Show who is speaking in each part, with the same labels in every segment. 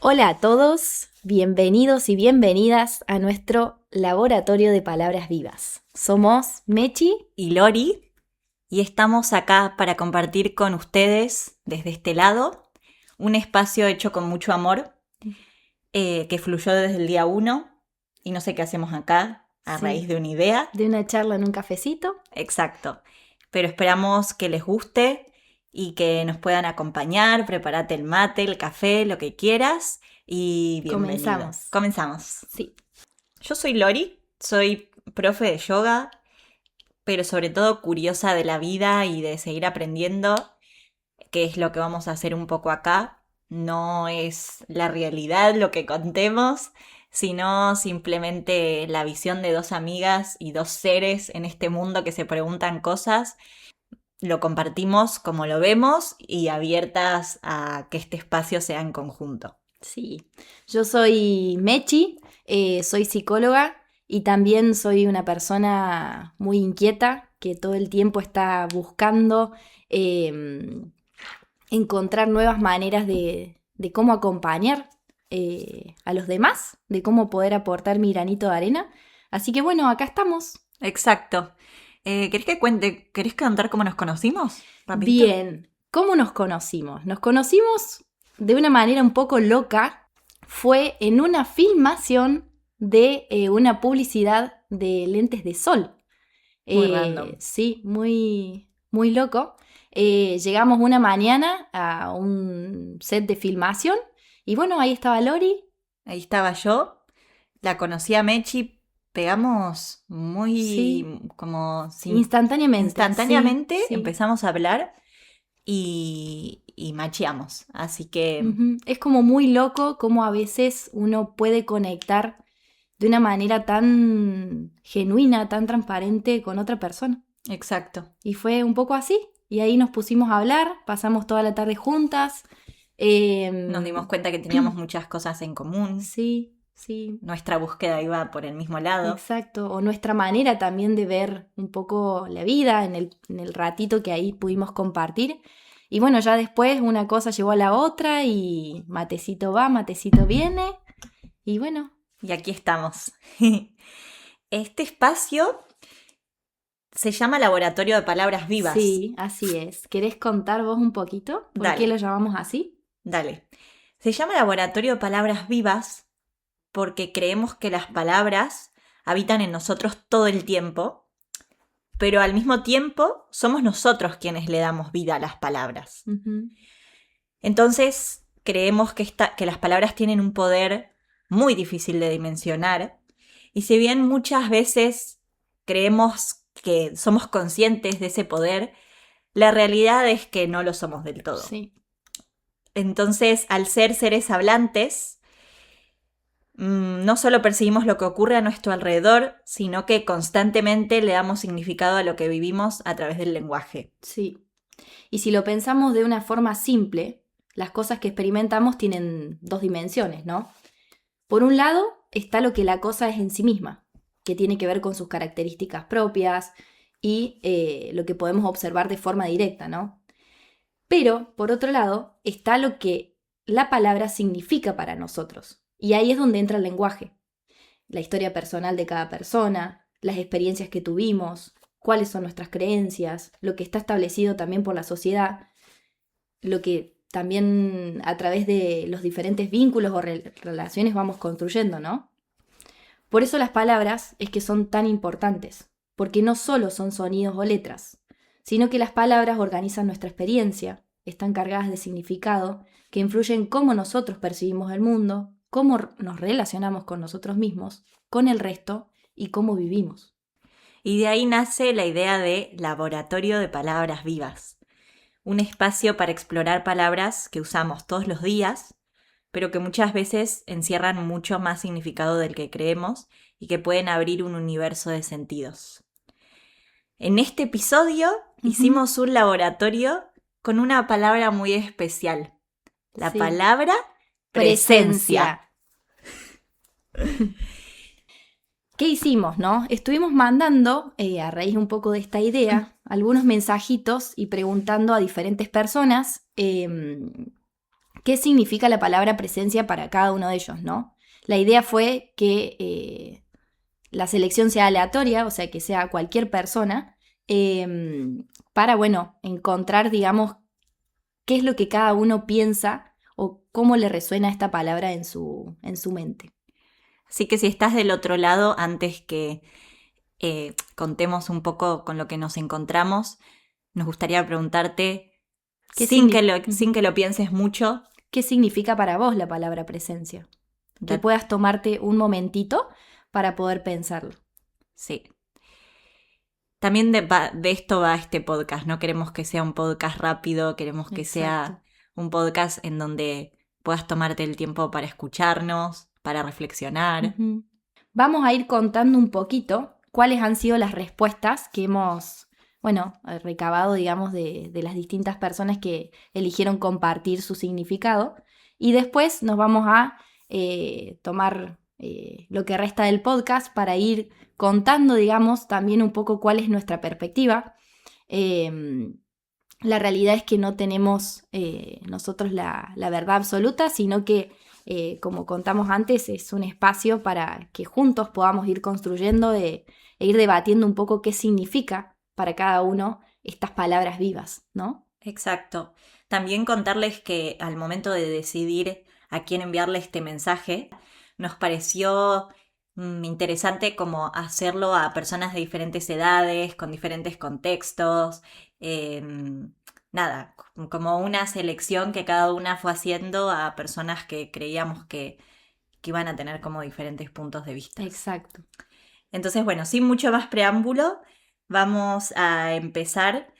Speaker 1: Hola a todos, bienvenidos y bienvenidas a nuestro laboratorio de palabras vivas. Somos Mechi
Speaker 2: y Lori, y estamos acá para compartir con ustedes desde este lado un espacio hecho con mucho amor que fluyó desde el día 1 y no sé qué hacemos acá a raíz de una idea.
Speaker 1: de una charla en un cafecito.
Speaker 2: Exacto, pero esperamos que les guste y que nos puedan acompañar, prepárate el mate, el café, lo que quieras y bienvenido. Comenzamos.
Speaker 1: Sí.
Speaker 2: Yo soy Lori, soy profe de yoga, pero sobre todo curiosa de la vida y de seguir aprendiendo, que es lo que vamos a hacer un poco acá. No es la realidad lo que contemos, sino simplemente la visión de dos amigas y dos seres en este mundo que se preguntan cosas. Lo compartimos como lo vemos y abiertas a que este espacio sea en conjunto.
Speaker 1: Sí, yo soy Mechi, soy psicóloga y también soy una persona muy inquieta que todo el tiempo está buscando encontrar nuevas maneras de cómo acompañar a los demás, de cómo poder aportar mi granito de arena. Así que bueno, acá estamos.
Speaker 2: Exacto. ¿Querés contar cómo nos conocimos? Rapidito.
Speaker 1: Bien, ¿cómo nos conocimos? Nos conocimos de una manera un poco loca. Fue en una filmación de una publicidad de lentes de sol.
Speaker 2: Muy random.
Speaker 1: Sí, muy, muy loco. Llegamos una mañana a un set de filmación y bueno, ahí estaba Lori.
Speaker 2: Ahí estaba yo, la conocí a Mechi, pegamos muy
Speaker 1: Sí,
Speaker 2: como
Speaker 1: instantáneamente. Sí, sí.
Speaker 2: empezamos a hablar y macheamos. Así que
Speaker 1: Ujú. Es como muy loco cómo a veces uno puede conectar de una manera tan genuina, tan transparente con otra persona.
Speaker 2: exacto.
Speaker 1: Y fue un poco así. Y ahí nos pusimos a hablar, pasamos toda la tarde juntas.
Speaker 2: Nos dimos cuenta que teníamos muchas cosas en común.
Speaker 1: Sí, sí.
Speaker 2: Nuestra búsqueda iba por el mismo lado.
Speaker 1: Exacto. O nuestra manera también de ver un poco la vida en el ratito que ahí pudimos compartir. Y bueno, ya después una cosa llevó a la otra y matecito va, matecito viene. Y bueno.
Speaker 2: Y aquí estamos. Este espacio se llama Laboratorio de Palabras Vivas.
Speaker 1: Sí, así es. ¿Querés contar vos un poquito por
Speaker 2: Dale.
Speaker 1: qué lo llamamos así?
Speaker 2: Dale. Se llama Laboratorio de Palabras Vivas porque creemos que las palabras habitan en nosotros todo el tiempo, pero al mismo tiempo somos nosotros quienes le damos vida a las palabras.
Speaker 1: Uh-huh.
Speaker 2: Entonces creemos que las palabras tienen un poder muy difícil de dimensionar, y si bien muchas veces creemos que somos conscientes de ese poder, la realidad es que no lo somos del todo.
Speaker 1: Sí.
Speaker 2: Entonces, al ser seres hablantes, no solo percibimos lo que ocurre a nuestro alrededor, sino que constantemente le damos significado a lo que vivimos a través del lenguaje.
Speaker 1: Sí. Y si lo pensamos de una forma simple, las cosas que experimentamos tienen dos dimensiones, ¿no? Por un lado está lo que la cosa es en sí misma, que tiene que ver con sus características propias y lo que podemos observar de forma directa, ¿no? Pero, por otro lado, está lo que la palabra significa para nosotros. Y ahí es donde entra el lenguaje. La historia personal de cada persona, las experiencias que tuvimos, cuáles son nuestras creencias, lo que está establecido también por la sociedad, lo que también a través de los diferentes vínculos o relaciones vamos construyendo, ¿no? Por eso las palabras es que son tan importantes, porque no solo son sonidos o letras, sino que las palabras organizan nuestra experiencia, están cargadas de significado, que influyen en cómo nosotros percibimos el mundo, cómo nos relacionamos con nosotros mismos, con el resto y cómo vivimos.
Speaker 2: Y de ahí nace la idea de laboratorio de palabras vivas, un espacio para explorar palabras que usamos todos los días, pero que muchas veces encierran mucho más significado del que creemos y que pueden abrir un universo de sentidos. En este episodio hicimos un laboratorio con una palabra muy especial, la palabra presencia.
Speaker 1: ¿Qué hicimos, no? Estuvimos mandando, a raíz un poco de esta idea, algunos mensajitos y preguntando a diferentes personas qué significa la palabra presencia para cada uno de ellos, ¿no? La idea fue que la selección sea aleatoria, o sea, que sea cualquier persona, para, bueno, encontrar, digamos, qué es lo que cada uno piensa o cómo le resuena esta palabra en su mente.
Speaker 2: Así que si estás del otro lado, antes que contemos un poco con lo que nos encontramos, nos gustaría preguntarte, sin que lo pienses mucho,
Speaker 1: ¿qué significa para vos la palabra presencia? Que
Speaker 2: la-
Speaker 1: puedas tomarte un momentito para poder pensarlo.
Speaker 2: sí. También de esto va este podcast. No queremos que sea un podcast rápido, queremos que sea un podcast en donde puedas tomarte el tiempo para escucharnos, para reflexionar.
Speaker 1: Uh-huh. Vamos a ir contando un poquito cuáles han sido las respuestas que hemos, bueno, recabado, digamos, de las distintas personas que eligieron compartir su significado. Y después nos vamos a tomar lo que resta del podcast para ir contando, digamos, también un poco cuál es nuestra perspectiva. La realidad es que no tenemos nosotros la verdad absoluta, sino que, como contamos antes, es un espacio para que juntos podamos ir construyendo e ir debatiendo un poco qué significa para cada uno estas palabras vivas, ¿no?
Speaker 2: Exacto. También contarles que al momento de decidir a quién enviarle este mensaje, nos pareció interesante como hacerlo a personas de diferentes edades, con diferentes contextos. Nada, como una selección que cada una fue haciendo a personas que creíamos que iban a tener como diferentes puntos de vista.
Speaker 1: Exacto.
Speaker 2: Entonces, bueno, sin mucho más preámbulo, vamos a empezar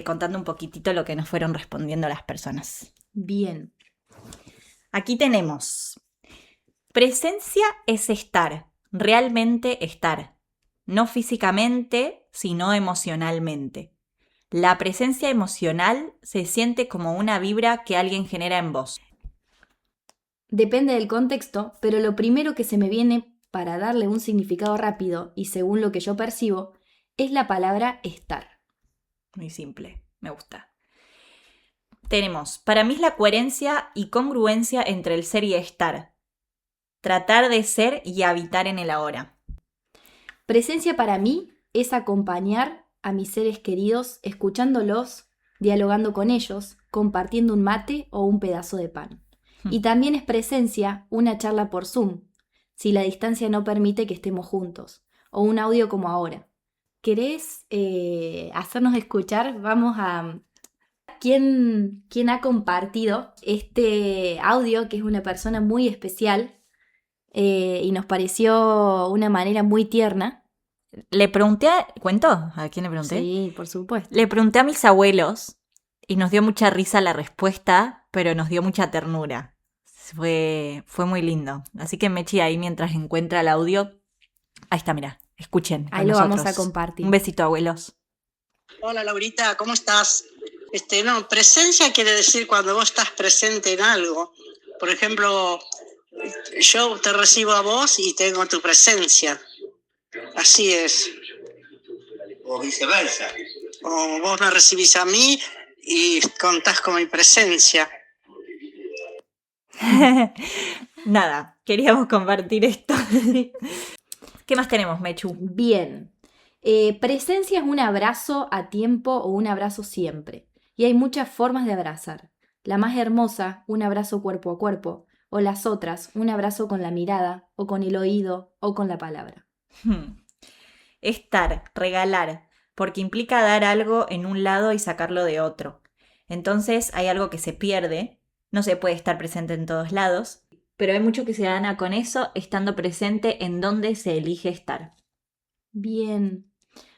Speaker 2: contando un poquitito lo que nos fueron respondiendo las personas.
Speaker 1: Bien.
Speaker 2: Aquí tenemos: presencia es estar, realmente estar, no físicamente, sino emocionalmente. La presencia emocional se siente como una vibra que alguien genera en vos.
Speaker 1: Depende del contexto, pero lo primero que se me viene para darle un significado rápido y según lo que yo percibo es la palabra estar.
Speaker 2: Muy simple, me gusta. Tenemos, para mí es la coherencia y congruencia entre el ser y estar. Tratar de ser y habitar en el ahora.
Speaker 1: Presencia para mí es acompañar a mis seres queridos, escuchándolos, dialogando con ellos, compartiendo un mate o un pedazo de pan. Y también es presencia una charla por Zoom, si la distancia no permite que estemos juntos, o un audio como ahora. ¿Querés hacernos escuchar? Vamos a... ¿Quién ha compartido este audio, que es una persona muy especial y nos pareció una manera muy tierna?
Speaker 2: Le pregunté, ¿cuento? ¿A quién le pregunté?
Speaker 1: Sí, por supuesto.
Speaker 2: Le pregunté a mis abuelos y nos dio mucha risa la respuesta, pero nos dio mucha ternura. Fue muy lindo. Así que Mechi ahí mientras encuentra el audio. Ahí está, mira, escuchen.
Speaker 1: Ahí lo vamos a compartir.
Speaker 2: Un besito, abuelos.
Speaker 3: Hola Laurita, ¿cómo estás? Presencia quiere decir cuando vos estás presente en algo. Por ejemplo, yo te recibo a vos y tengo tu presencia. Así es.
Speaker 4: O viceversa.
Speaker 3: O vos me recibís a mí y contás con mi presencia.
Speaker 2: Nada, queríamos compartir esto. ¿Qué más tenemos, Mechu?
Speaker 1: Bien. Presencia es un abrazo a tiempo o un abrazo siempre. Y hay muchas formas de abrazar. La más hermosa, un abrazo cuerpo a cuerpo. O las otras, un abrazo con la mirada, o con el oído, o con la palabra.
Speaker 2: Estar, regalar, porque implica dar algo en un lado y sacarlo de otro. Entonces hay algo que se pierde, no se puede estar presente en todos lados, pero hay mucho que se gana con eso, estando presente en donde se elige estar.
Speaker 1: Bien.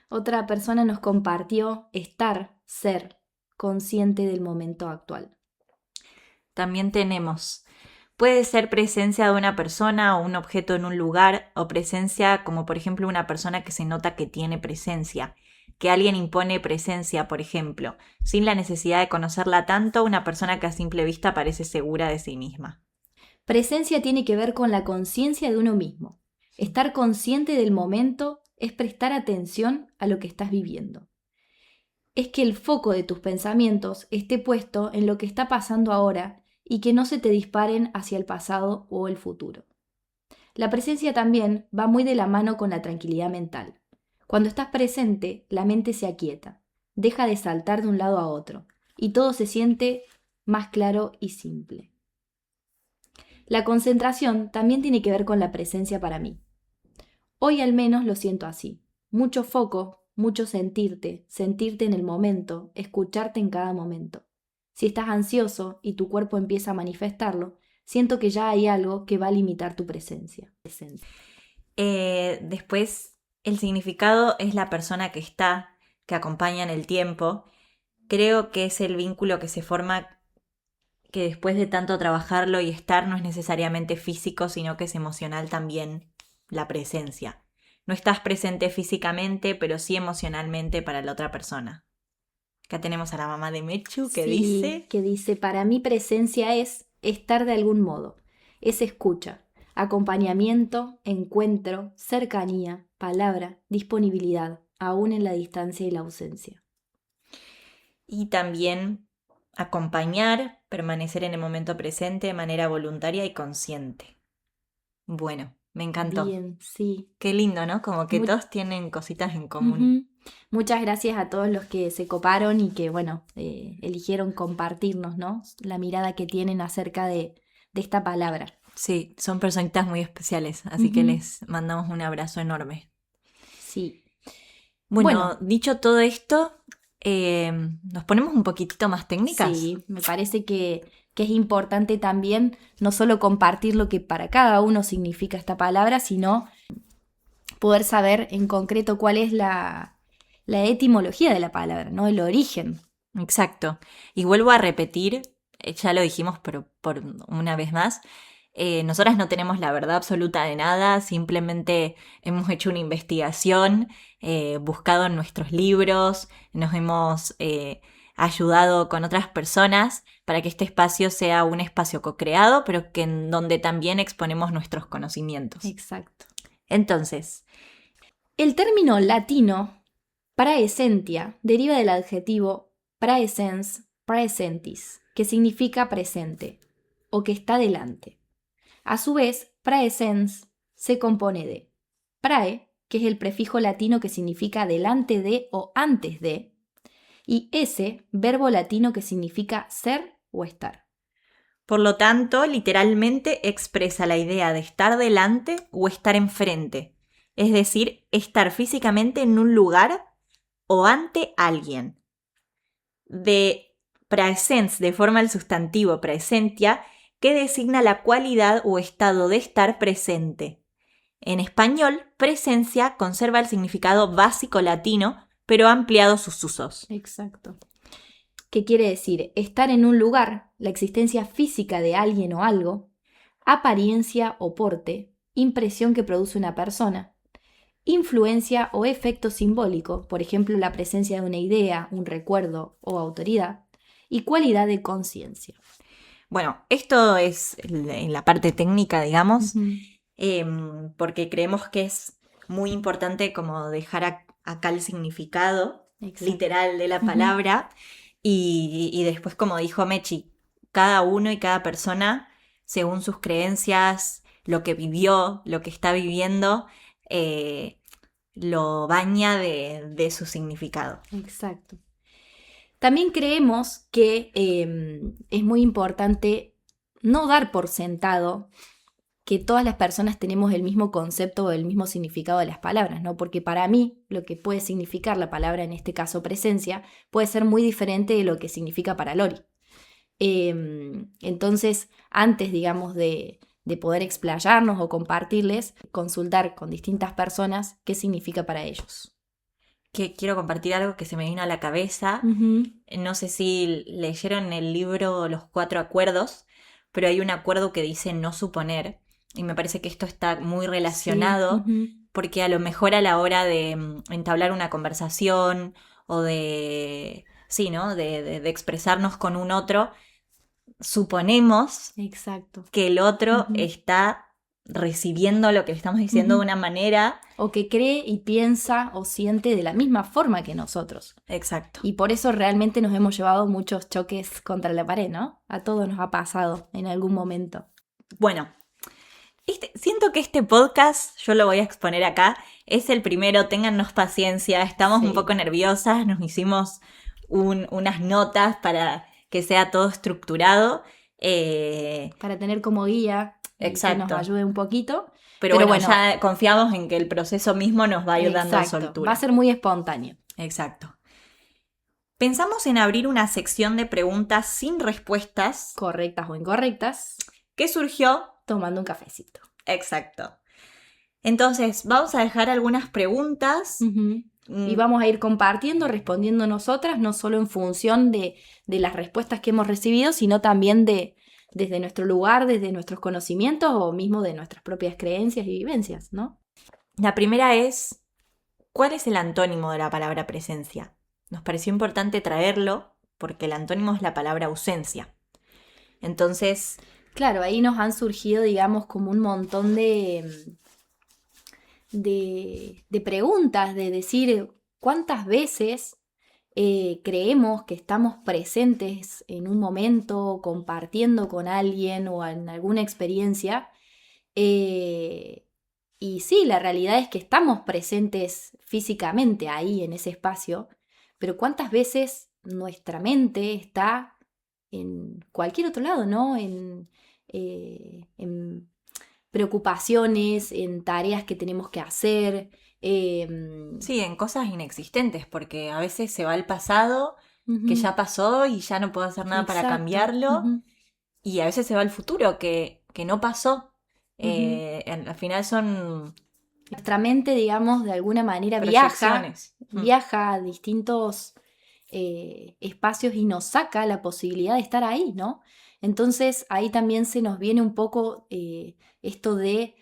Speaker 1: Otra persona nos compartió estar, ser, consciente del momento actual.
Speaker 2: También tenemos, puede ser presencia de una persona o un objeto en un lugar, o presencia como por ejemplo una persona que se nota que tiene presencia, que alguien impone presencia, por ejemplo, sin la necesidad de conocerla tanto, una persona que a simple vista parece segura de sí misma.
Speaker 1: Presencia tiene que ver con la conciencia de uno mismo. Estar consciente del momento es prestar atención a lo que estás viviendo. Es que el foco de tus pensamientos esté puesto en lo que está pasando ahora y que no se te disparen hacia el pasado o el futuro. La presencia también va muy de la mano con la tranquilidad mental. Cuando estás presente, la mente se aquieta, deja de saltar de un lado a otro, y todo se siente más claro y simple. La concentración también tiene que ver con la presencia para mí. Hoy al menos lo siento así. Mucho foco, mucho sentirte en el momento, escucharte en cada momento. Si estás ansioso y tu cuerpo empieza a manifestarlo, siento que ya hay algo que va a limitar tu presencia.
Speaker 2: Después, el significado es la persona que está, que acompaña en el tiempo. Creo que es el vínculo que se forma, que después de tanto trabajarlo y estar no es necesariamente físico, sino que es emocional también la presencia. No estás presente físicamente, pero sí emocionalmente para la otra persona. Acá tenemos a la mamá de Mechu que
Speaker 1: dice, para mí presencia es estar de algún modo. Es escucha, acompañamiento, encuentro, cercanía, palabra, disponibilidad, aún en la distancia y la ausencia.
Speaker 2: Y también acompañar, permanecer en el momento presente de manera voluntaria y consciente. Bueno, me encantó.
Speaker 1: Bien, sí.
Speaker 2: Qué lindo, ¿no? Como que todos tienen cositas en común.
Speaker 1: Uh-huh. Muchas gracias a todos los que se coparon y que, eligieron compartirnos, ¿no? La mirada que tienen acerca de esta palabra.
Speaker 2: Sí, son personitas muy especiales, así que les mandamos un abrazo enorme.
Speaker 1: Sí.
Speaker 2: Bueno, dicho todo esto, ¿nos ponemos un poquitito más técnicas?
Speaker 1: Sí, me parece que es importante también no solo compartir lo que para cada uno significa esta palabra, sino poder saber en concreto cuál es la etimología de la palabra, ¿no? El origen.
Speaker 2: Exacto. Y vuelvo a repetir, ya lo dijimos, pero por una vez más, nosotras no tenemos la verdad absoluta de nada, simplemente hemos hecho una investigación, buscado en nuestros libros, nos hemos ayudado con otras personas para que este espacio sea un espacio co-creado, pero que en donde también exponemos nuestros conocimientos.
Speaker 1: Exacto.
Speaker 2: Entonces,
Speaker 1: el término latino praesentia deriva del adjetivo praesens, praesentis, que significa presente o que está delante. A su vez, praesens se compone de prae, que es el prefijo latino que significa delante de o antes de, y ese, verbo latino que significa ser o estar.
Speaker 2: Por lo tanto, literalmente expresa la idea de estar delante o estar enfrente, es decir, estar físicamente en un lugar o ante alguien. De praesens, de forma del sustantivo praesentia, que designa la cualidad o estado de estar presente. En español, presencia conserva el significado básico latino, pero ha ampliado sus usos.
Speaker 1: Exacto. ¿Qué quiere decir? Estar en un lugar, la existencia física de alguien o algo, apariencia o porte, impresión que produce una persona, influencia o efecto simbólico, por ejemplo la presencia de una idea, un recuerdo o autoridad, y cualidad de conciencia.
Speaker 2: Bueno, esto es en la parte técnica, digamos, porque creemos que es muy importante como dejar acá el significado literal de la palabra y después, como dijo Mechi, cada uno y cada persona, según sus creencias, lo que vivió, lo que está viviendo, lo baña de su significado.
Speaker 1: Exacto. También creemos que es muy importante no dar por sentado que todas las personas tenemos el mismo concepto o el mismo significado de las palabras, ¿no? Porque para mí lo que puede significar la palabra, en este caso presencia, puede ser muy diferente de lo que significa para Lori. Entonces, antes, digamos, de poder explayarnos o compartirles, consultar con distintas personas qué significa para ellos.
Speaker 2: Que quiero compartir algo que se me vino a la cabeza. No sé si leyeron el libro Los 4 acuerdos, pero hay un acuerdo que dice no suponer, y me parece que esto está muy relacionado, porque a lo mejor a la hora de entablar una conversación o de expresarnos con un otro, suponemos
Speaker 1: Exacto.
Speaker 2: que el otro está recibiendo lo que le estamos diciendo
Speaker 1: Ujú.
Speaker 2: de una manera.
Speaker 1: O que cree y piensa o siente de la misma forma que nosotros.
Speaker 2: Exacto.
Speaker 1: Y por eso realmente nos hemos llevado muchos choques contra la pared, ¿no? A todos nos ha pasado en algún momento.
Speaker 2: Bueno, siento que este podcast, yo lo voy a exponer acá, es el primero, téngannos paciencia, estamos
Speaker 1: Sí.
Speaker 2: un poco nerviosas, nos hicimos unas notas para que sea todo estructurado.
Speaker 1: Para tener como guía y que
Speaker 2: Exacto.
Speaker 1: nos ayude un poquito.
Speaker 2: Pero bueno, ya confiamos en que el proceso mismo nos va a ir dando
Speaker 1: Exacto,
Speaker 2: soltura.
Speaker 1: va a ser muy espontáneo.
Speaker 2: Exacto. Pensamos en abrir una sección de preguntas sin respuestas.
Speaker 1: Correctas o incorrectas,
Speaker 2: ¿Qué surgió?
Speaker 1: tomando un cafecito.
Speaker 2: Exacto. Entonces, vamos a dejar algunas preguntas.
Speaker 1: Ujú. Y vamos a ir compartiendo, respondiendo nosotras, no solo en función de las respuestas que hemos recibido, sino también desde nuestro lugar, desde nuestros conocimientos o mismo de nuestras propias creencias y vivencias, ¿no?
Speaker 2: La primera es, ¿cuál es el antónimo de la palabra presencia? Nos pareció importante traerlo porque el antónimo es la palabra ausencia. Entonces,
Speaker 1: Claro, ahí nos han surgido, digamos, como un montón de preguntas, de decir cuántas veces creemos que estamos presentes en un momento, compartiendo con alguien o en alguna experiencia. Y sí, la realidad es que estamos presentes físicamente ahí, en ese espacio, pero cuántas veces nuestra mente está en cualquier otro lado, ¿no? En preocupaciones, en tareas que tenemos que hacer.
Speaker 2: sí, en cosas inexistentes, porque a veces se va al pasado,
Speaker 1: Ujú.
Speaker 2: que ya pasó y ya no puedo hacer nada para
Speaker 1: Exacto.
Speaker 2: cambiarlo,
Speaker 1: Ujú.
Speaker 2: y a veces se va al futuro, que no pasó.
Speaker 1: Ujú.
Speaker 2: Al final son
Speaker 1: Nuestra mente, digamos, de alguna manera viaja
Speaker 2: proyecciones.
Speaker 1: a distintos espacios y nos saca la posibilidad de estar ahí, ¿no? Entonces ahí también se nos viene un poco esto de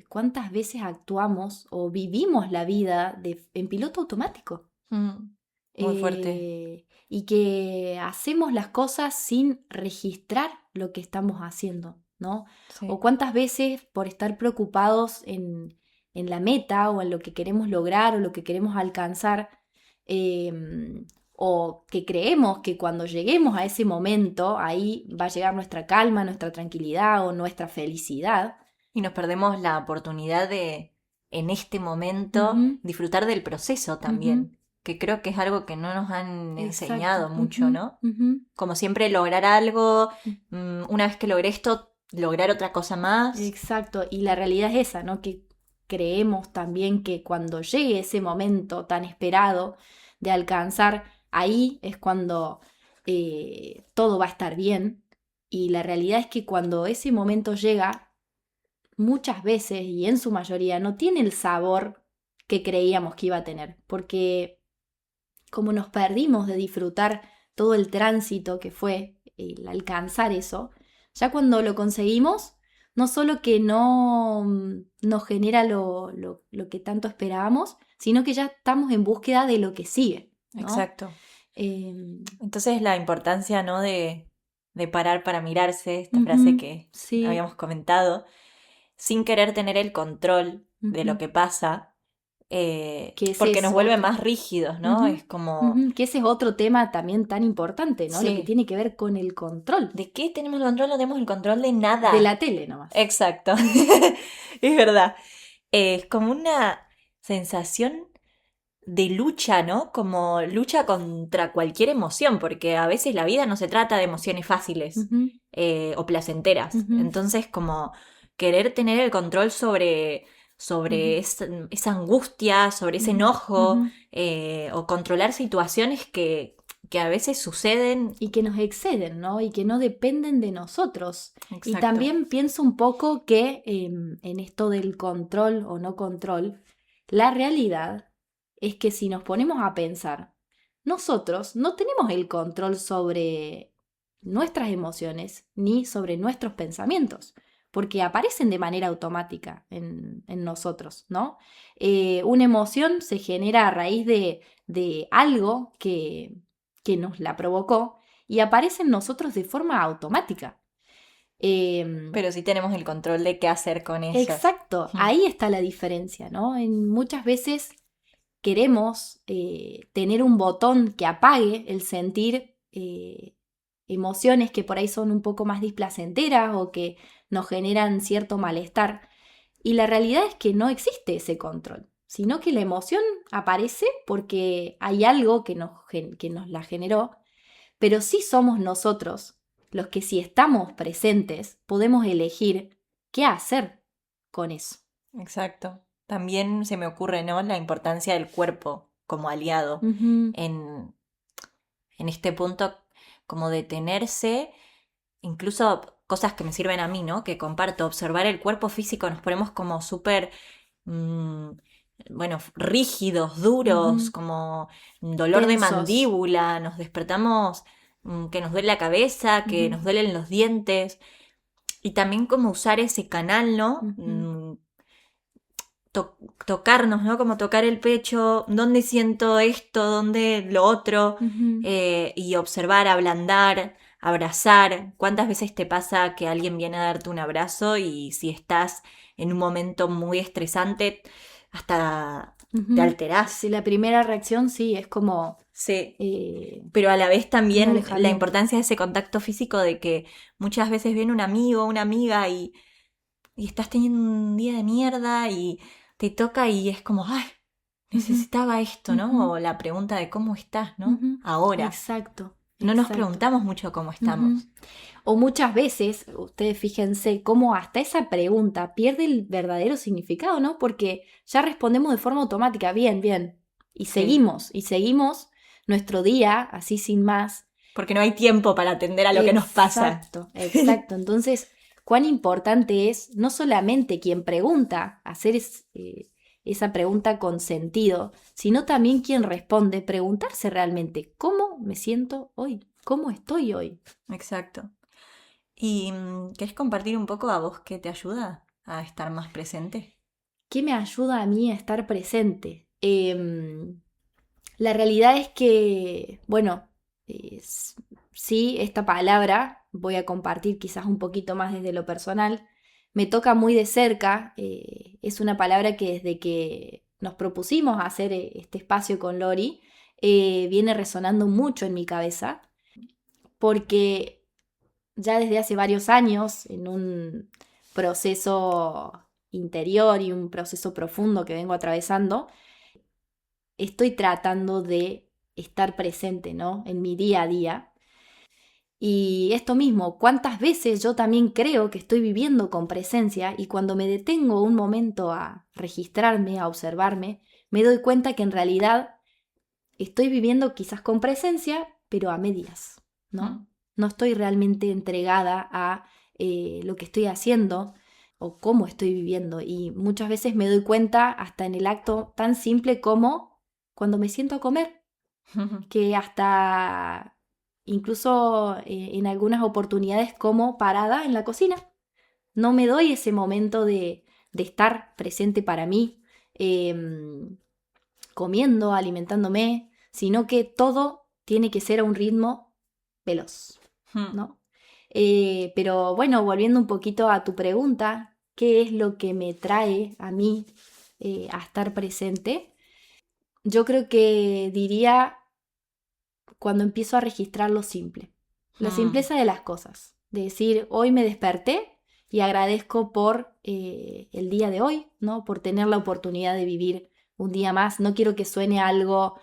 Speaker 1: cuántas veces actuamos o vivimos la vida en piloto automático.
Speaker 2: Muy fuerte.
Speaker 1: Y que hacemos las cosas sin registrar lo que estamos haciendo, ¿no?
Speaker 2: Sí.
Speaker 1: O cuántas veces por estar preocupados en la meta o en lo que queremos lograr o lo que queremos alcanzar, o que creemos que cuando lleguemos a ese momento, ahí va a llegar nuestra calma, nuestra tranquilidad o nuestra felicidad.
Speaker 2: Y nos perdemos la oportunidad de, en este momento,
Speaker 1: Ujú.
Speaker 2: disfrutar del proceso también, que creo que es algo que no nos han enseñado
Speaker 1: Exacto.
Speaker 2: mucho,
Speaker 1: Ujú,
Speaker 2: ¿no?
Speaker 1: ujú.
Speaker 2: Como siempre, lograr algo, una vez que logré esto, lograr otra cosa más.
Speaker 1: Exacto, y la realidad es esa, ¿no? Que creemos también que cuando llegue ese momento tan esperado de alcanzar, ahí es cuando todo va a estar bien. Y la realidad es que cuando ese momento llega, muchas veces y en su mayoría no tiene el sabor que creíamos que iba a tener, porque como nos perdimos de disfrutar todo el tránsito que fue el alcanzar eso, ya cuando lo conseguimos, no solo que no nos genera lo que tanto esperábamos, sino que ya estamos en búsqueda de lo que sigue, ¿no?
Speaker 2: Exacto.
Speaker 1: Eh,
Speaker 2: Entonces la importancia, ¿no? de parar para mirarse, esta
Speaker 1: Ujú,
Speaker 2: frase que
Speaker 1: sí.
Speaker 2: habíamos comentado, sin querer tener el control de lo
Speaker 1: Ujú.
Speaker 2: que pasa,
Speaker 1: Que ese
Speaker 2: porque
Speaker 1: es
Speaker 2: nos vuelve
Speaker 1: otro.
Speaker 2: más rígidos, ¿no?
Speaker 1: Ujú,
Speaker 2: Es como,
Speaker 1: ujú, que ese es otro tema también tan importante, ¿no? Lo
Speaker 2: Sí.
Speaker 1: que tiene que ver con el control
Speaker 2: ¿de qué tenemos el control? No tenemos el control de nada.
Speaker 1: de la tele nomás.
Speaker 2: Exacto, es verdad. Es como una sensación de lucha, ¿no? Como lucha contra cualquier emoción, porque a veces la vida no se trata de emociones fáciles
Speaker 1: Ujú,
Speaker 2: o placenteras.
Speaker 1: Ujú.
Speaker 2: Entonces, como querer tener el control sobre
Speaker 1: Ujú.
Speaker 2: esa angustia, sobre ese
Speaker 1: Ujú,
Speaker 2: enojo,
Speaker 1: ujú.
Speaker 2: o controlar situaciones que a veces suceden.
Speaker 1: Y que nos exceden, ¿no? Y que no dependen de nosotros. Y
Speaker 2: Exacto.
Speaker 1: también pienso un poco que en esto del control o no control, la realidad es que si nos ponemos a pensar, nosotros no tenemos el control sobre nuestras emociones ni sobre nuestros pensamientos, porque aparecen de manera automática en nosotros, ¿no? Una emoción se genera a raíz de algo que nos la provocó y aparece en nosotros de forma automática.
Speaker 2: Pero sí tenemos el control de qué hacer con eso.
Speaker 1: Exacto, ahí está la diferencia, ¿no? Muchas veces queremos tener un botón que apague el sentir emociones que por ahí son un poco más displacenteras o que nos generan cierto malestar. Y la realidad es que no existe ese control, sino que la emoción aparece porque hay algo que nos la generó, pero sí somos nosotros los que, si estamos presentes, podemos elegir qué hacer con eso.
Speaker 2: Exacto. También se me ocurre, ¿no?, la importancia del cuerpo como aliado en este punto, como detenerse, incluso cosas que me sirven a mí, ¿no?, que comparto, observar el cuerpo físico, nos ponemos como súper, bueno, rígidos, duros, como dolor de
Speaker 1: Tensos.
Speaker 2: mandíbula, nos despertamos que nos duele la cabeza, que nos duelen los dientes, y también como usar ese canal, ¿no? Tocarnos, ¿no? Como tocar el pecho, dónde siento esto, dónde lo otro, y observar, ablandar, abrazar. ¿Cuántas veces te pasa que alguien viene a darte un abrazo y si estás en un momento muy estresante, hasta te alterás?
Speaker 1: Sí, la primera reacción sí, es como...
Speaker 2: Sí, pero a la vez también la
Speaker 1: alejamiento.
Speaker 2: importancia de ese contacto físico, de que muchas veces viene un amigo o una amiga y estás teniendo un día de mierda y te toca y es como, ay, necesitaba esto, ¿no? O la pregunta de cómo estás, ¿no? Ahora.
Speaker 1: Exacto.
Speaker 2: No nos preguntamos mucho cómo estamos.
Speaker 1: O muchas veces, ustedes fíjense cómo hasta esa pregunta pierde el verdadero significado, ¿no? Porque ya respondemos de forma automática, bien, bien. Y seguimos nuestro día así sin más.
Speaker 2: Porque no hay tiempo para atender a lo que nos pasa.
Speaker 1: Exacto, exacto. Entonces, cuán importante es no solamente quien pregunta, hacer esa pregunta con sentido, sino también quien responde, preguntarse realmente, ¿cómo me siento hoy? ¿Cómo estoy hoy?
Speaker 2: Exacto. ¿Y querés compartir un poco a vos qué te ayuda a estar más presente?
Speaker 1: ¿Qué me ayuda a mí a estar presente? La realidad es que, bueno, sí, esta palabra, voy a compartir quizás un poquito más desde lo personal, me toca muy de cerca. Es una palabra que desde que nos propusimos hacer este espacio con Lori, viene resonando mucho en mi cabeza, porque ya desde hace varios años, en un proceso interior y un proceso profundo que vengo atravesando, estoy tratando de estar presente, ¿no?, en mi día a día. Y esto mismo, cuántas veces yo también creo que estoy viviendo con presencia, y cuando me detengo un momento a registrarme, a observarme, me doy cuenta que en realidad estoy viviendo quizás con presencia, pero a medias, ¿no? No estoy realmente entregada a lo que estoy haciendo o cómo estoy viviendo. Y muchas veces me doy cuenta hasta en el acto tan simple como cuando me siento a comer, que hasta incluso en algunas oportunidades como parada en la cocina. No me doy ese momento de estar presente para mí, comiendo, alimentándome, sino que todo tiene que ser a un ritmo veloz, ¿no? Pero bueno, volviendo un poquito a tu pregunta, ¿qué es lo que me trae a mí a estar presente? Yo creo que diría cuando empiezo a registrar lo simple, la simpleza de las cosas, de decir, hoy me desperté y agradezco por el día de hoy, ¿no? Por tener la oportunidad de vivir un día más. No quiero que suene algo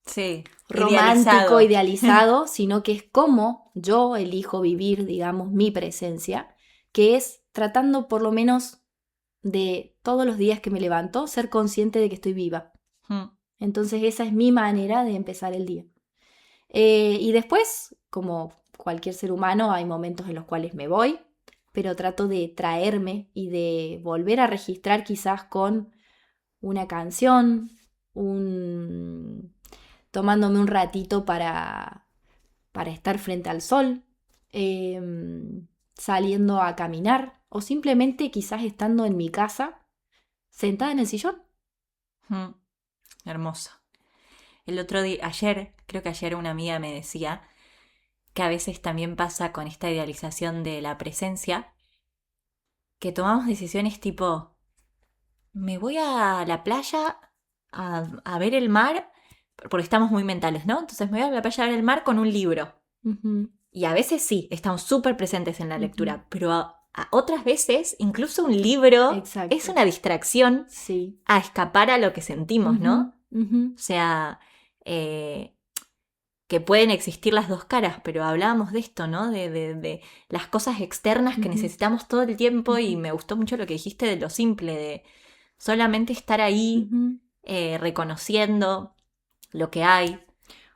Speaker 2: sí,
Speaker 1: romántico, idealizado, sino que es como yo elijo vivir, digamos, mi presencia, que es tratando por lo menos de todos los días que me levanto, ser consciente de que estoy viva. Entonces esa es mi manera de empezar el día. Y después, como cualquier ser humano, hay momentos en los cuales me voy, pero trato de traerme y de volver a registrar quizás con una canción, tomándome un ratito para estar frente al sol, saliendo a caminar o simplemente quizás estando en mi casa, sentada en el sillón.
Speaker 2: Hermoso. El otro día, creo que ayer una amiga me decía que a veces también pasa con esta idealización de la presencia, que tomamos decisiones tipo, me voy a la playa a ver el mar, porque estamos muy mentales, ¿no? Entonces me voy a la playa a ver el mar con un libro.
Speaker 1: Ujú.
Speaker 2: Y a veces sí, estamos súper presentes en la
Speaker 1: Ujú.
Speaker 2: lectura, pero a otras veces incluso un libro
Speaker 1: Exacto.
Speaker 2: es una distracción
Speaker 1: Sí.
Speaker 2: a escapar a lo que sentimos, ¿no?
Speaker 1: Ujú, ujú.
Speaker 2: O sea, que pueden existir las dos caras, pero hablábamos de esto, ¿no? De las cosas externas que
Speaker 1: Ujú.
Speaker 2: necesitamos todo el tiempo y
Speaker 1: Ujú.
Speaker 2: me gustó mucho lo que dijiste de lo simple, de solamente estar ahí
Speaker 1: Ujú.
Speaker 2: reconociendo lo que hay.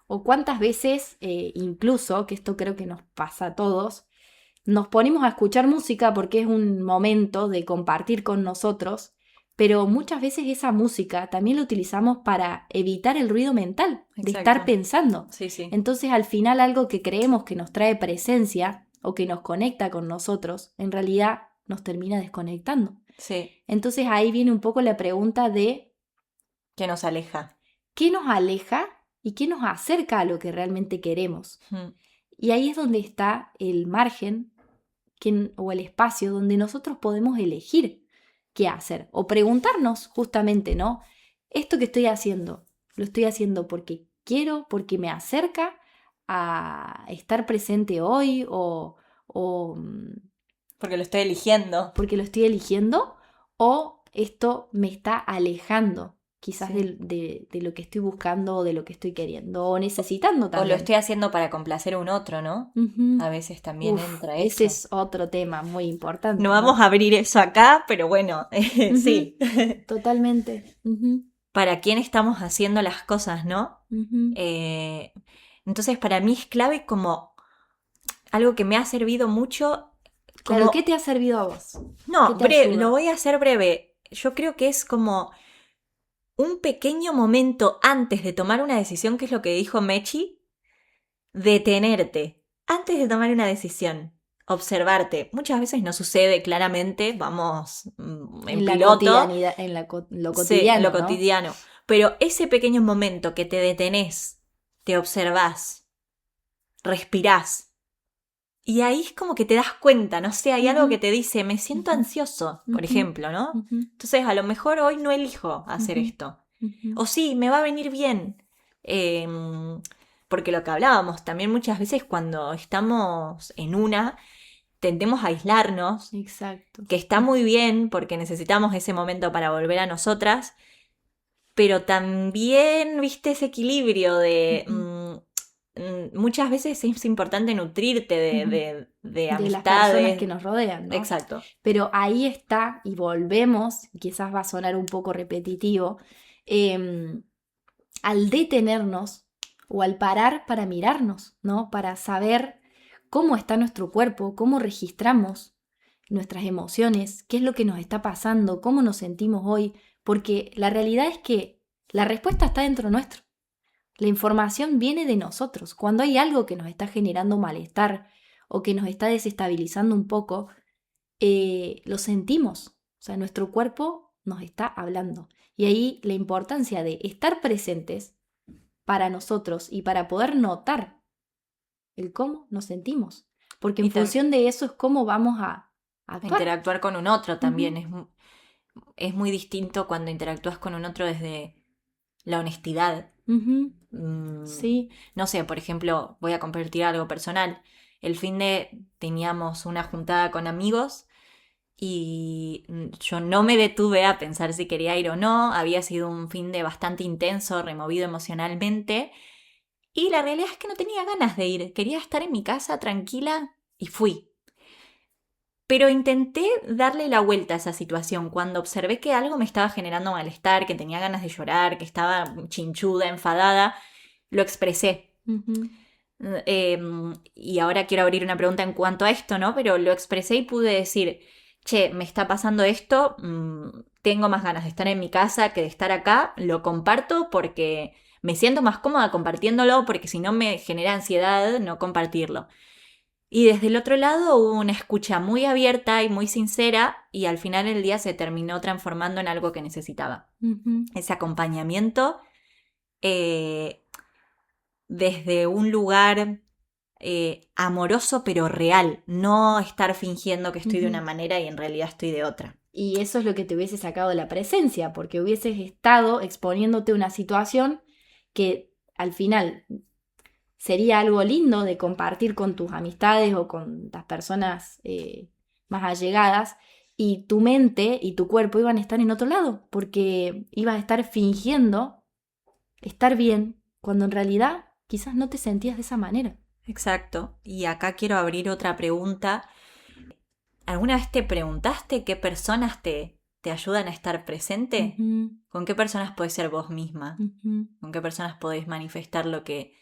Speaker 1: O cuántas veces, incluso, que esto creo que nos pasa a todos, nos ponemos a escuchar música porque es un momento de compartir con nosotros, pero muchas veces esa música también la utilizamos para evitar el ruido mental, de
Speaker 2: Exacto.
Speaker 1: estar pensando.
Speaker 2: Sí, sí.
Speaker 1: Entonces, al final, algo que creemos que nos trae presencia o que nos conecta con nosotros, en realidad nos termina desconectando.
Speaker 2: Sí,
Speaker 1: Entonces, ahí viene un poco la pregunta de
Speaker 2: que nos aleja.
Speaker 1: qué nos aleja y qué nos acerca a lo que realmente queremos.
Speaker 2: Mm.
Speaker 1: Y ahí es donde está el margen o el espacio donde nosotros podemos elegir qué hacer o preguntarnos justamente, ¿no? Esto que estoy haciendo, ¿lo estoy haciendo porque quiero, porque me acerca a estar presente hoy o
Speaker 2: Porque lo estoy eligiendo.
Speaker 1: porque lo estoy eligiendo o esto me está alejando quizás
Speaker 2: Sí.
Speaker 1: de lo que estoy buscando o de lo que estoy queriendo o necesitando
Speaker 2: O
Speaker 1: también?
Speaker 2: lo estoy haciendo para complacer a un otro, ¿no?
Speaker 1: Ujú.
Speaker 2: A veces también
Speaker 1: Uf,
Speaker 2: entra
Speaker 1: ese
Speaker 2: eso.
Speaker 1: es otro tema muy importante.
Speaker 2: No vamos a abrir eso acá, pero bueno,
Speaker 1: Ujú.
Speaker 2: sí.
Speaker 1: Totalmente. Ujú,
Speaker 2: Para quién estamos haciendo las cosas, ¿no?
Speaker 1: ujú.
Speaker 2: Entonces, para mí es clave como algo que me ha servido mucho.
Speaker 1: Claro,
Speaker 2: Como,
Speaker 1: ¿qué te ha servido a vos?
Speaker 2: no,
Speaker 1: ¿Qué te ayuda?
Speaker 2: lo voy a hacer breve. Yo creo que es como un pequeño momento antes de tomar una decisión, que es lo que dijo Mechi, detenerte antes de tomar una decisión, observarte. Muchas veces no sucede claramente, vamos en
Speaker 1: la
Speaker 2: piloto,
Speaker 1: cotidianidad, lo
Speaker 2: sí,
Speaker 1: cotidiano,
Speaker 2: en lo
Speaker 1: ¿no?
Speaker 2: cotidiano, pero ese pequeño momento que te detenés, te observás, respirás, y ahí es como que te das cuenta, no sé, hay algo
Speaker 1: Ujú.
Speaker 2: que te dice, me siento
Speaker 1: Ujú.
Speaker 2: ansioso, por
Speaker 1: Ujú.
Speaker 2: ejemplo, ¿no?
Speaker 1: Ujú,
Speaker 2: Entonces a lo mejor hoy no elijo hacer
Speaker 1: Ujú.
Speaker 2: esto.
Speaker 1: ujú.
Speaker 2: O sí, me va a venir bien. Em, Porque lo que hablábamos, también muchas veces cuando estamos en una, tendemos a aislarnos,
Speaker 1: Exacto.
Speaker 2: que está muy bien porque necesitamos ese momento para volver a nosotras, pero también, viste, ese equilibrio de...
Speaker 1: Ujú.
Speaker 2: Muchas veces es importante nutrirte
Speaker 1: Ujú.
Speaker 2: de
Speaker 1: De las personas que
Speaker 2: amistades.
Speaker 1: nos rodean, ¿no?
Speaker 2: Exacto.
Speaker 1: Pero ahí está, y volvemos, y quizás va a sonar un poco repetitivo, al detenernos o al parar para mirarnos, ¿no? Para saber cómo está nuestro cuerpo, cómo registramos nuestras emociones, qué es lo que nos está pasando, cómo nos sentimos hoy, porque la realidad es que la respuesta está dentro nuestro. La información viene de nosotros. Cuando hay algo que nos está generando malestar o que nos está desestabilizando un poco, lo sentimos. O sea, nuestro cuerpo nos está hablando. Y ahí la importancia de estar presentes para nosotros y para poder notar el cómo nos sentimos. Porque en
Speaker 2: Y
Speaker 1: función de eso es cómo vamos a actuar.
Speaker 2: interactuar con un otro también.
Speaker 1: Ujú.
Speaker 2: Es muy distinto cuando interactúas con un otro desde la honestidad.
Speaker 1: Ujú.
Speaker 2: Mm,
Speaker 1: Sí.
Speaker 2: No sé, por ejemplo, voy a compartir algo personal. El fin de teníamos una juntada con amigos y yo no me detuve a pensar si quería ir o no. Había sido un fin de bastante intenso, removido emocionalmente. Y la realidad es que no tenía ganas de ir. Quería estar en mi casa tranquila y fui. Pero intenté darle la vuelta a esa situación cuando observé que algo me estaba generando malestar, que tenía ganas de llorar, que estaba chinchuda, enfadada. Lo expresé.
Speaker 1: Ujú.
Speaker 2: Y ahora quiero abrir una pregunta en cuanto a esto, ¿no? Pero lo expresé y pude decir, che, me está pasando esto, tengo más ganas de estar en mi casa que de estar acá, lo comparto porque me siento más cómoda compartiéndolo, porque si no me genera ansiedad no compartirlo. Y desde el otro lado hubo una escucha muy abierta y muy sincera y al final el día se terminó transformando en algo que necesitaba.
Speaker 1: Ujú.
Speaker 2: Ese acompañamiento desde un lugar amoroso pero real, no estar fingiendo que estoy de una
Speaker 1: Ujú.
Speaker 2: manera y en realidad estoy de otra.
Speaker 1: Y eso es lo que te hubiese sacado de la presencia, porque hubieses estado exponiéndote a una situación que al final sería algo lindo de compartir con tus amistades o con las personas más allegadas, y tu mente y tu cuerpo iban a estar en otro lado, porque ibas a estar fingiendo estar bien, cuando en realidad quizás no te sentías de esa manera.
Speaker 2: Exacto. Y acá quiero abrir otra pregunta. ¿Alguna vez te preguntaste qué personas te ayudan a estar presente?
Speaker 1: Ujú,
Speaker 2: ¿Con qué personas podés ser vos misma?
Speaker 1: ujú.
Speaker 2: ¿Con qué personas podés manifestar lo que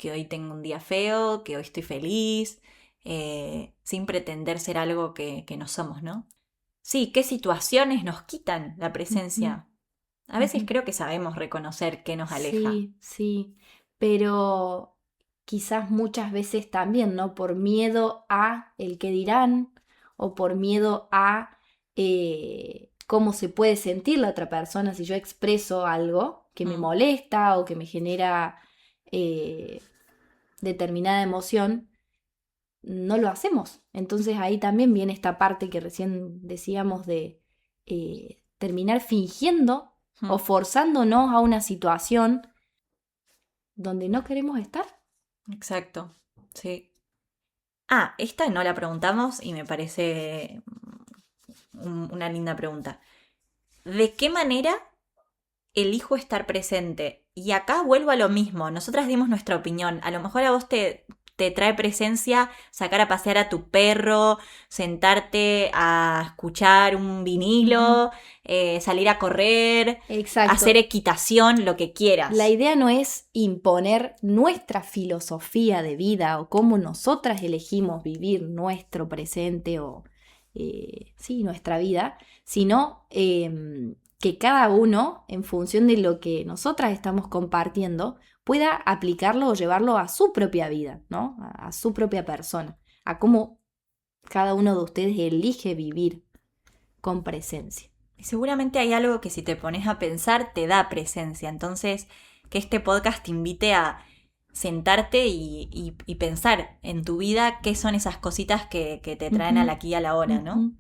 Speaker 2: hoy tengo un día feo, que hoy estoy feliz, sin pretender ser algo que no somos, ¿no? Sí, ¿qué situaciones nos quitan la presencia? A veces
Speaker 1: Ujú.
Speaker 2: creo que sabemos reconocer qué nos aleja.
Speaker 1: Sí, sí, pero quizás muchas veces también, ¿no? Por miedo a el que dirán o por miedo a cómo se puede sentir la otra persona si yo expreso algo que me
Speaker 2: Mm,
Speaker 1: molesta o que me genera eh, determinada emoción, no lo hacemos. Entonces ahí también viene esta parte que recién decíamos de terminar fingiendo o
Speaker 2: mm,
Speaker 1: forzándonos a una situación donde no queremos estar.
Speaker 2: exacto, sí. Ah, esta no la preguntamos y me parece una linda pregunta. ¿De qué manera elijo estar presente? Y acá vuelvo a lo mismo. Nosotras dimos nuestra opinión. A lo mejor a vos te trae presencia sacar a pasear a tu perro, sentarte a escuchar un vinilo, salir a correr, hacer
Speaker 1: Exacto.
Speaker 2: equitación, lo que
Speaker 1: La
Speaker 2: quieras.
Speaker 1: idea no es imponer nuestra filosofía de vida o cómo nosotras elegimos vivir nuestro presente o, sí, nuestra vida, sino que cada uno, en función de lo que nosotras estamos compartiendo, pueda aplicarlo o llevarlo a su propia vida, ¿no? A su propia persona, a cómo cada uno de ustedes elige vivir con presencia.
Speaker 2: Y seguramente hay algo que si te pones a pensar te da presencia. Entonces, que este podcast te invite a sentarte y pensar en tu vida qué son esas cositas que te traen al
Speaker 1: Ujú,
Speaker 2: aquí y a la hora, ¿no?
Speaker 1: ujú.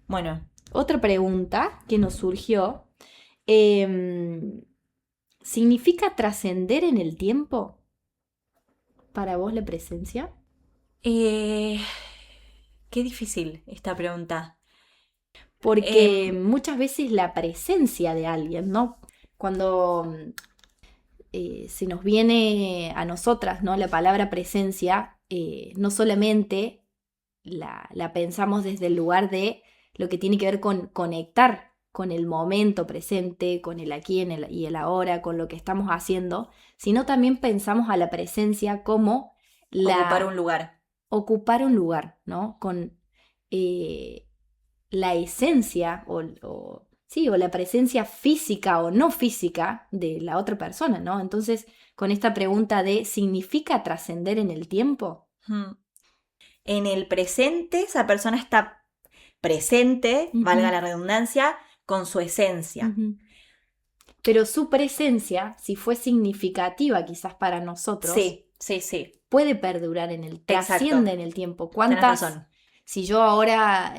Speaker 2: Bueno,
Speaker 1: Otra pregunta que nos surgió, em, ¿significa trascender en el tiempo para vos la presencia?
Speaker 2: eh, qué difícil esta pregunta.
Speaker 1: Porque
Speaker 2: Em,
Speaker 1: muchas veces la presencia de alguien, ¿no? Cuando se nos viene a nosotras, ¿no? La palabra presencia, no solamente la pensamos desde el lugar de lo que tiene que ver con conectar con el momento presente, con el aquí y el ahora, con lo que estamos haciendo, sino también pensamos a la presencia como
Speaker 2: ocupar un
Speaker 1: la
Speaker 2: lugar.
Speaker 1: ocupar un lugar, ¿no? Con eh, la esencia sí, o la presencia física o no física de la otra persona, ¿no? Entonces, con esta pregunta de ¿significa trascender en el tiempo?
Speaker 2: Hmm. En el presente, esa persona está presente, valga
Speaker 1: Ujú,
Speaker 2: la redundancia, con su esencia.
Speaker 1: ujú. Pero su presencia, si fue significativa quizás para nosotros,
Speaker 2: Sí, sí, sí.
Speaker 1: puede perdurar en el,
Speaker 2: Exacto.
Speaker 1: trasciende en el tiempo.
Speaker 2: Tenés
Speaker 1: ¿Cuántas,
Speaker 2: razón.
Speaker 1: si yo ahora,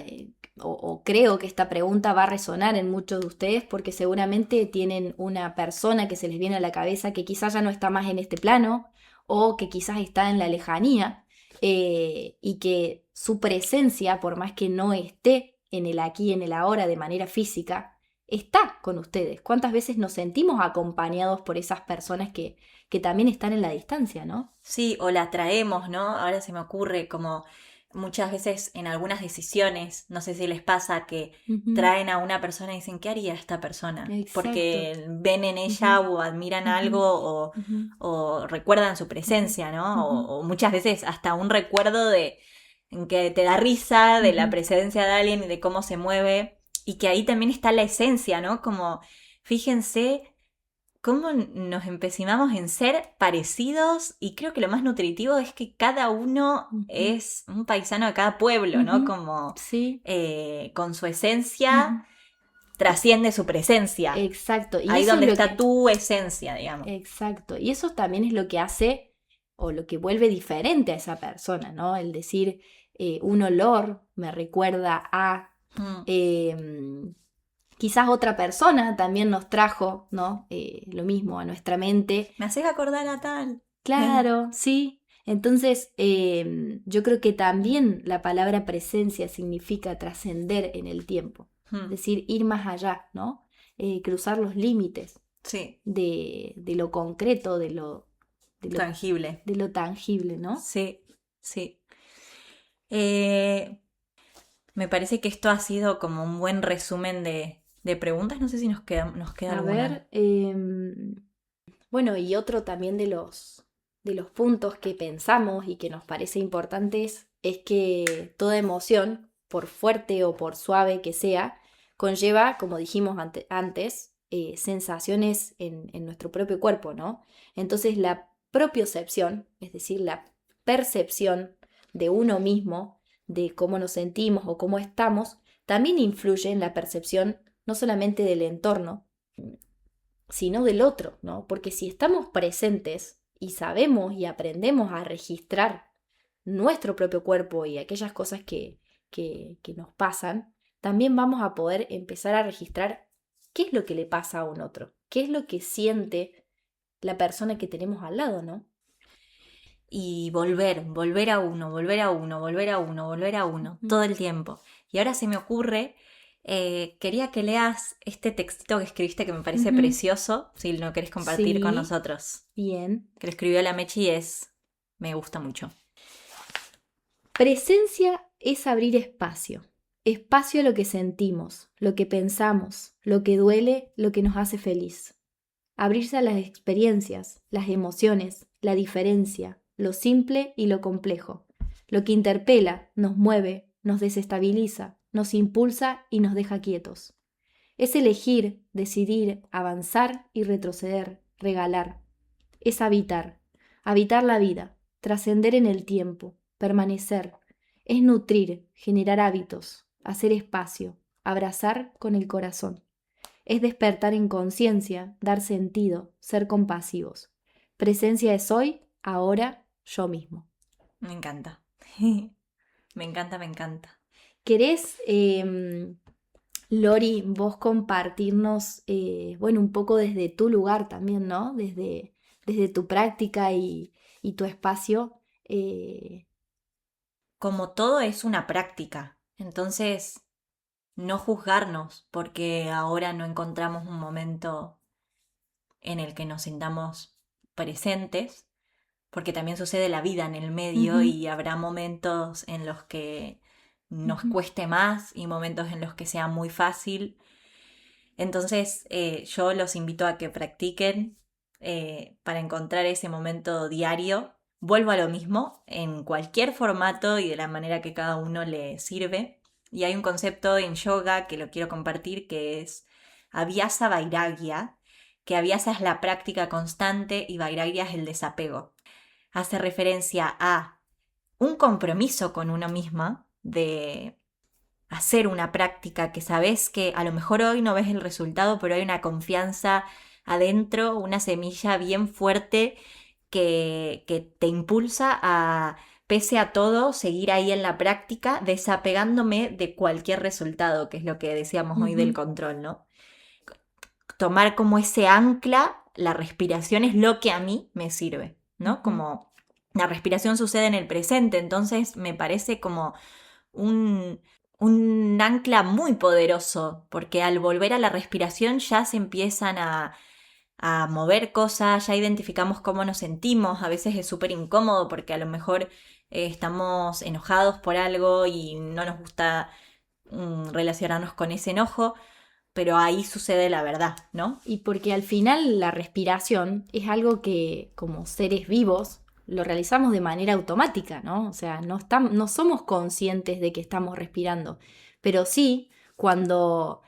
Speaker 1: o creo que esta pregunta va a resonar en muchos de ustedes, porque seguramente tienen una persona que se les viene a la cabeza que quizás ya no está más en este plano, o que quizás está en la lejanía, y que su presencia, por más que no esté en el aquí, en el ahora, de manera física, está con ustedes. ¿Cuántas veces nos sentimos acompañados por esas personas que también están en la distancia, ¿no?
Speaker 2: Sí, o la traemos, ¿no? Ahora se me ocurre como muchas veces en algunas decisiones, no sé si les pasa que
Speaker 1: Ujú.
Speaker 2: traen a una persona y dicen, ¿qué haría esta persona?
Speaker 1: Exacto.
Speaker 2: Porque ven en ella
Speaker 1: Ujú,
Speaker 2: o admiran
Speaker 1: ujú,
Speaker 2: algo
Speaker 1: ujú,
Speaker 2: o recuerdan su
Speaker 1: ujú,
Speaker 2: presencia, ¿no?
Speaker 1: ujú,
Speaker 2: O muchas veces hasta un recuerdo de en que te da risa de la
Speaker 1: ujú.
Speaker 2: presencia de alguien y de cómo se mueve y que ahí también está la esencia, ¿no? Como fíjense cómo nos empecinamos en ser parecidos y creo que lo más nutritivo es que cada uno
Speaker 1: Ujú,
Speaker 2: es un paisano de cada pueblo, ¿no?
Speaker 1: ujú.
Speaker 2: Como
Speaker 1: Sí.
Speaker 2: con su esencia
Speaker 1: Ujú.
Speaker 2: trasciende su presencia.
Speaker 1: Exacto. Y
Speaker 2: Ahí
Speaker 1: eso es
Speaker 2: donde
Speaker 1: lo
Speaker 2: está
Speaker 1: que...
Speaker 2: tu esencia, digamos.
Speaker 1: Exacto. Y eso también es lo que hace o lo que vuelve diferente a esa persona, ¿no? El decir, un olor me recuerda a... quizás otra persona también nos trajo, ¿no? Lo mismo a nuestra mente.
Speaker 2: Me haces acordar a tal.
Speaker 1: Claro, sí. Entonces, yo creo que también la palabra presencia significa trascender en el tiempo. Es decir, ir más allá, ¿no? Cruzar los límites
Speaker 2: Sí,
Speaker 1: de lo concreto, de lo
Speaker 2: tangible.
Speaker 1: de lo tangible, ¿no?
Speaker 2: Sí, sí. Me parece que esto ha sido como un buen resumen de preguntas. No sé si nos queda
Speaker 1: A
Speaker 2: alguna.
Speaker 1: ver, bueno, y otro también de los puntos que pensamos y que nos parece importantes es que toda emoción, por fuerte o por suave que sea, conlleva, como dijimos antes, sensaciones en nuestro propio cuerpo, ¿no? Entonces la propiocepción, es decir, la percepción de uno mismo, de cómo nos sentimos o cómo estamos, también influye en la percepción no solamente del entorno, sino del otro, ¿no? Porque si estamos presentes y sabemos y aprendemos a registrar nuestro propio cuerpo y aquellas cosas que nos pasan, también vamos a poder empezar a registrar qué es lo que le pasa a un otro, qué es lo que siente la persona que tenemos al lado, ¿no?
Speaker 2: Y volver a uno, volver a uno, volver a uno, volver a uno, todo el tiempo. Y ahora se me ocurre, quería que leas este textito que escribiste que me parece precioso, si lo querés compartir con nosotros.
Speaker 1: Bien.
Speaker 2: Que lo escribió la Mechi y me gusta mucho.
Speaker 1: Presencia es abrir espacio. Espacio a lo que sentimos, lo que pensamos, lo que duele, lo que nos hace feliz. Abrirse a las experiencias, las emociones, la diferencia, lo simple y lo complejo. Lo que interpela, nos mueve, nos desestabiliza, nos impulsa y nos deja quietos. Es elegir, decidir, avanzar y retroceder, regalar. Es habitar, habitar la vida, trascender en el tiempo, permanecer. Es nutrir, generar hábitos, hacer espacio, abrazar con el corazón. Es despertar en conciencia, dar sentido, ser compasivos. Presencia es hoy, ahora, yo mismo.
Speaker 2: Me encanta. Me encanta, me encanta.
Speaker 1: ¿Querés, Lori, vos compartirnos, bueno, un poco desde tu lugar también, ¿no? Desde tu práctica y tu espacio.
Speaker 2: Como todo es una práctica, entonces no juzgarnos porque ahora no encontramos un momento en el que nos sintamos presentes, porque también sucede la vida en el medio y habrá momentos en los que nos cueste más y momentos en los que sea muy fácil. Entonces yo los invito a que practiquen para encontrar ese momento diario. Vuelvo a lo mismo, en cualquier formato y de la manera que cada uno le sirve. Y hay un concepto en yoga que lo quiero compartir que es Abhyasa Vairagya, que Abhyasa es la práctica constante y Vairagya es el desapego. Hace referencia a un compromiso con uno misma de hacer una práctica que sabes que a lo mejor hoy no ves el resultado, pero hay una confianza adentro, una semilla bien fuerte que te impulsa a, pese a todo, seguir ahí en la práctica, desapegándome de cualquier resultado, que es lo que decíamos hoy del control, ¿no? Tomar como ese ancla, la respiración es lo que a mí me sirve, ¿no? Como la respiración sucede en el presente, entonces me parece como un ancla muy poderoso, porque al volver a la respiración ya se empiezan a mover cosas, ya identificamos cómo nos sentimos, a veces es súper incómodo porque a lo mejor estamos enojados por algo y no nos gusta relacionarnos con ese enojo, pero ahí sucede la verdad, ¿no?
Speaker 1: Y porque al final la respiración es algo que como seres vivos lo realizamos de manera automática, ¿no? O sea, no somos conscientes de que estamos respirando, pero sí cuando,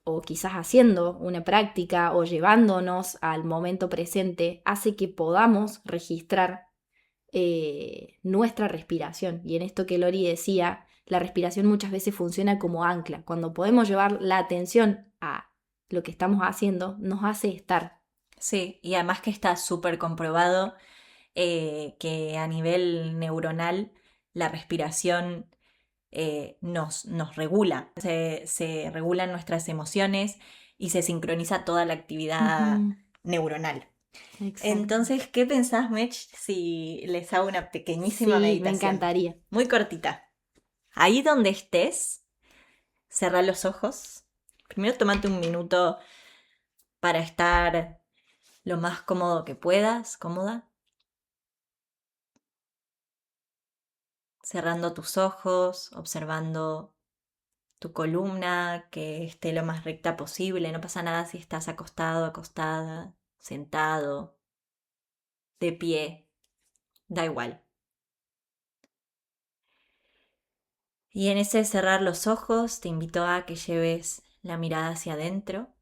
Speaker 1: o quizás haciendo una práctica o llevándonos al momento presente, hace que podamos registrar nuestra respiración. Y en esto que Lori decía, la respiración muchas veces funciona como ancla. Cuando podemos llevar la atención a lo que estamos haciendo, nos hace estar.
Speaker 2: Sí, y además que está súper comprobado que a nivel neuronal la respiración nos regula, se regulan nuestras emociones y se sincroniza toda la actividad
Speaker 1: Ujú,
Speaker 2: neuronal.
Speaker 1: exacto.
Speaker 2: Entonces, ¿qué pensás, Mech, si les hago una pequeñísima
Speaker 1: Sí, me
Speaker 2: meditación?
Speaker 1: encantaría.
Speaker 2: Muy cortita. Ahí donde estés, cerrá los ojos. Primero tomate un minuto para estar lo más cómodo que puedas, cómoda. Cerrando tus ojos, observando tu columna, que esté lo más recta posible. No pasa nada si estás acostado, acostada, sentado, de pie, da igual. Y en ese cerrar los ojos te invito a que lleves la mirada hacia adentro,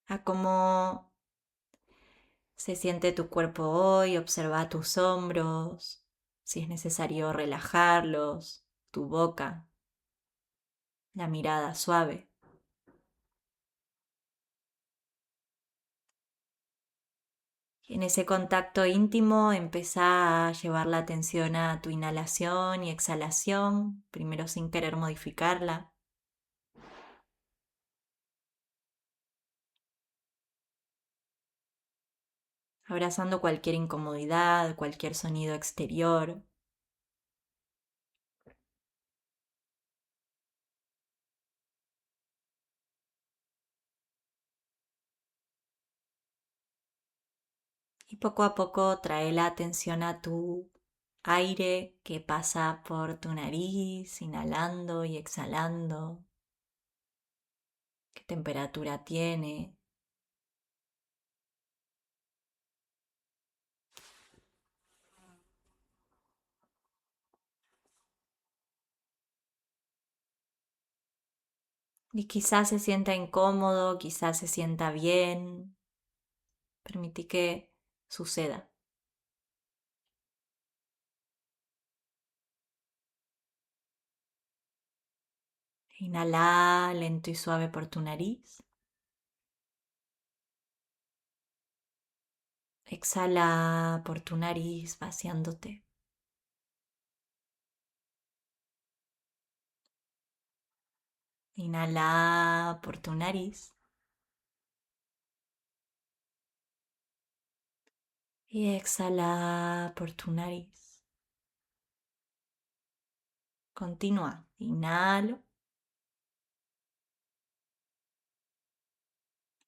Speaker 2: a cómo se siente tu cuerpo hoy, observa tus hombros, si es necesario relajarlos, tu boca, la mirada suave. Y en ese contacto íntimo empezá a llevar la atención a tu inhalación y exhalación, primero sin querer modificarla. Abrazando cualquier incomodidad, cualquier sonido exterior. Y poco a poco trae la atención a tu aire que pasa por tu nariz, inhalando y exhalando. ¿Qué temperatura tiene? Y quizás se sienta incómodo, quizás se sienta bien. Permití que suceda. Inhala lento y suave por tu nariz. Exhala por tu nariz vaciándote. Inhala por tu nariz. Y exhala por tu nariz. Continúa. Inhalo.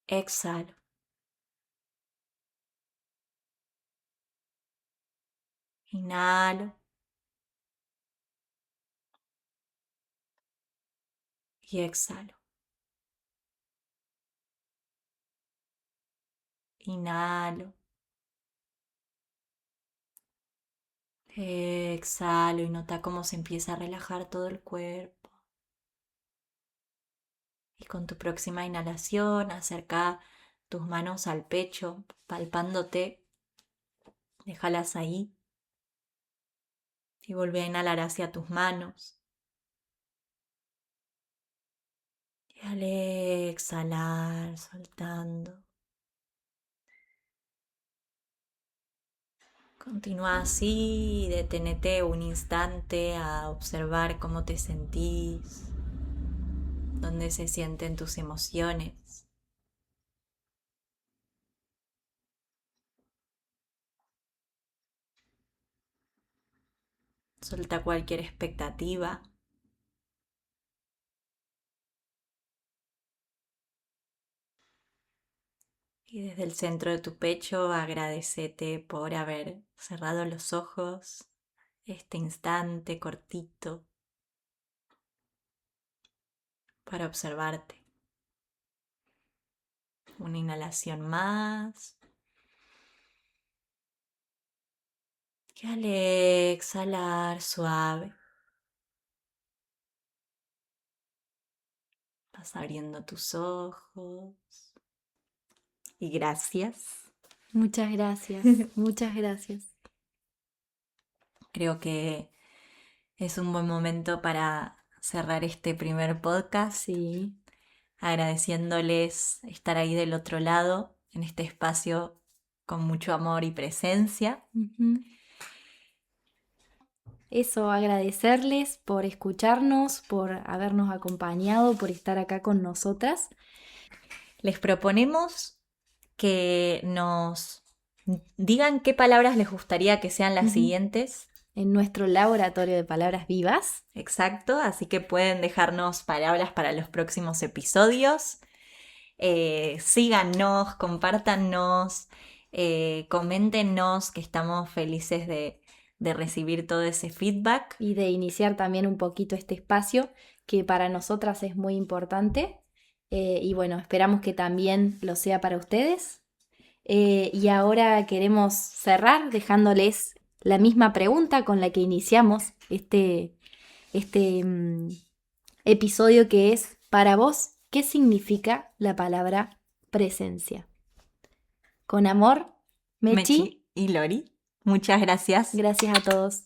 Speaker 2: Exhalo. Inhalo. Y exhalo. Inhalo. Exhalo y nota cómo se empieza a relajar todo el cuerpo. Y con tu próxima inhalación, acerca tus manos al pecho, palpándote. Déjalas ahí y vuelve a inhalar hacia tus manos. Y al exhalar, soltando. Continúa así y deténete un instante a observar cómo te sentís, dónde se sienten tus emociones. Suelta cualquier expectativa. Y desde el centro de tu pecho agradecete por haber cerrado los ojos este instante cortito para observarte. Una inhalación más. Y al exhalar suave, vas abriendo tus ojos. Y gracias.
Speaker 1: Muchas gracias, muchas gracias.
Speaker 2: Creo que es un buen momento para cerrar este primer podcast.
Speaker 1: Sí,
Speaker 2: agradeciéndoles estar ahí del otro lado, en este espacio con mucho amor y presencia.
Speaker 1: Ujú. Eso, agradecerles por escucharnos, por habernos acompañado, por estar acá con nosotras.
Speaker 2: Les proponemos que nos digan qué palabras les gustaría que sean las
Speaker 1: Ujú.
Speaker 2: siguientes.
Speaker 1: En nuestro laboratorio de palabras vivas.
Speaker 2: Exacto, así que pueden dejarnos palabras para los próximos episodios. Síganos, compártanos, coméntenos, que estamos felices de recibir todo ese feedback.
Speaker 1: Y de iniciar también un poquito este espacio que para nosotras es muy importante. Y bueno, esperamos que también lo sea para ustedes. Y ahora queremos cerrar dejándoles la misma pregunta con la que iniciamos este episodio, que es, para vos, ¿qué significa la palabra presencia? Con amor, Mechi.
Speaker 2: Mechi y Lori, muchas gracias.
Speaker 1: Gracias a todos.